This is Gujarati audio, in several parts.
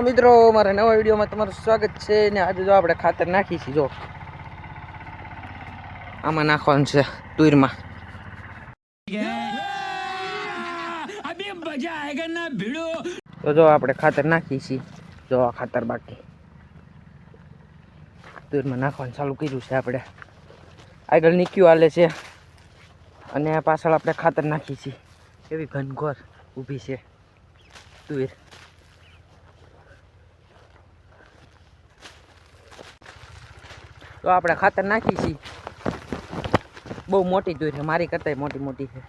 મિત્રો મારા નવા વિડીયોમાં તમારું સ્વાગત છે ને આજે જો આપણે ખાતર નાખી છે. જો આમાં નાખવાનું છે તુરમાં. તો જો આપણે ખાતર નાખી છીએ. જો આ ખાતર બાકી તુરમાં નાખવાનું ચાલુ કર્યું છે. આપણે આગળ નીક્યું હાલે છે અને પાછળ આપણે ખાતર નાખી છીએ. એવી ઘનઘોર ઊભી છે તુર. તો આપણે ખાતર નાખી છીએ. બહુ મોટી તુર છે, મારી કરતાં મોટી મોટી છે.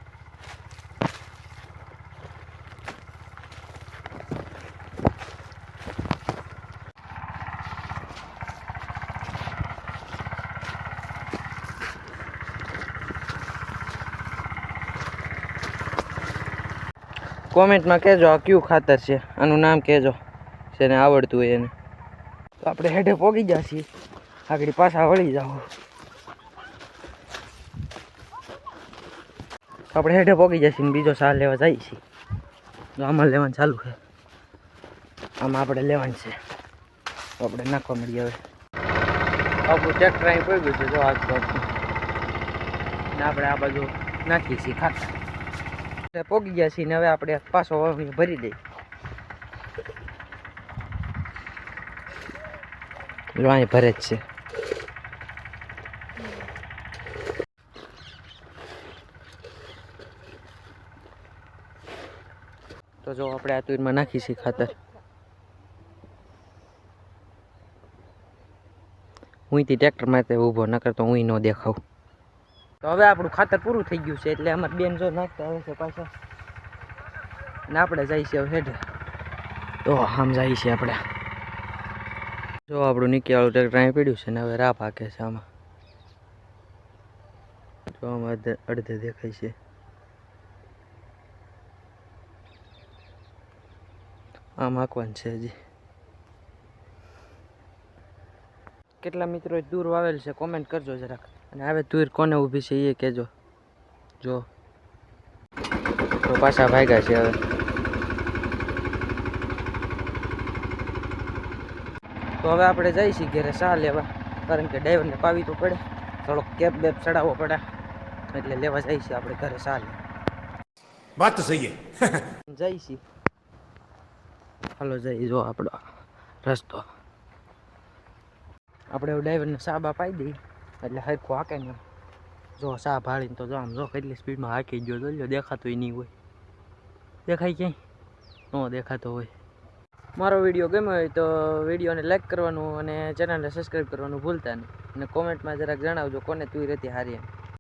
કોમેન્ટમાં કહેજો આ કયું ખાતર છે, આનું નામ કહેજો જેને આવડતું હોય એને. તો આપણે હેઠે પોગી ગયા છીએ. આગળ પાછા વળી જાઓ. આપણે હેઠે પોગી જઈએ ને બીજો સાર લેવા જઈએ છીએ. તો આમાં લેવાનું ચાલુ છે. આમાં આપણે લેવાનું છે. તો આપણે નાખવા મળીએ. હવે આપણું ટ્રેક્ટર અહીં પડી ગયું છે. જો આજુબાજુ ને આપણે આ બાજુ નાખીએ છીએ ખાતર. પોગી ગયા છીએ ને હવે આપણે પાછો ભરી દઈએ. જો અહીં ભરે જ છે. તો જો આપણે આ તુરમાં નાખી છીએ ખાતર. હુંથી ટ્રેક્ટરમાં તે ઊભો નકર તો હું ન દેખાવું. તો હવે આપણું ખાતર પૂરું થઈ ગયું છે એટલે અમારે બેન જો નાખતા આવે છે પાછા ને આપણે જઈએ છીએ હવે હેઠે. તો આમ જઈએ છીએ આપણે. જો આપણું નિકિયાળું ટ્રેક્ટર અહીં પડ્યું છે ને હવે રાહ પાકે છે આમાં. જો આમાં અડધે દેખાય છે. આમ હાંકવાનું છે હજી. કેટલા મિત્રોએ દૂર વાવેલ છે કોમેન્ટ કરજો જરાક. અને હવે તુર કોને ઊભી છે એ કહેજો. જો તો પાછા ભાગ્યા છે હવે. તો હવે આપણે જઈએ છીએ ઘરે ચા લેવા, કારણ કે ડ્રાઈવરને પાવી તો પડે, થોડોક કેબ બેબ ચડાવવો પડે, એટલે લેવા જઈએ છીએ આપણે ઘરે ચા લેવા. વાત તો સહી જઈએ છીએ. હાલો જઈએ. જો આપણો રસ્તો આપણે ડ્રાઈવરને ચા બા પાઈ દઈએ એટલે હરખું હાકે ને. જો ચા ભાળીને તો જો આમ જો કેટલી સ્પીડમાં હાકી ગયો. જોઈ દેખાતો નહીં હોય. દેખાય ક્યાંય ન દેખાતો હોય. મારો વિડીયો ગમ્યો હોય તો વિડીયોને લાઈક કરવાનું અને ચેનલને સબસ્ક્રાઈબ કરવાનું ભૂલતા નહીં. અને કોમેન્ટમાં જરાક જણાવજો કોને તુર હતી હારી એમ.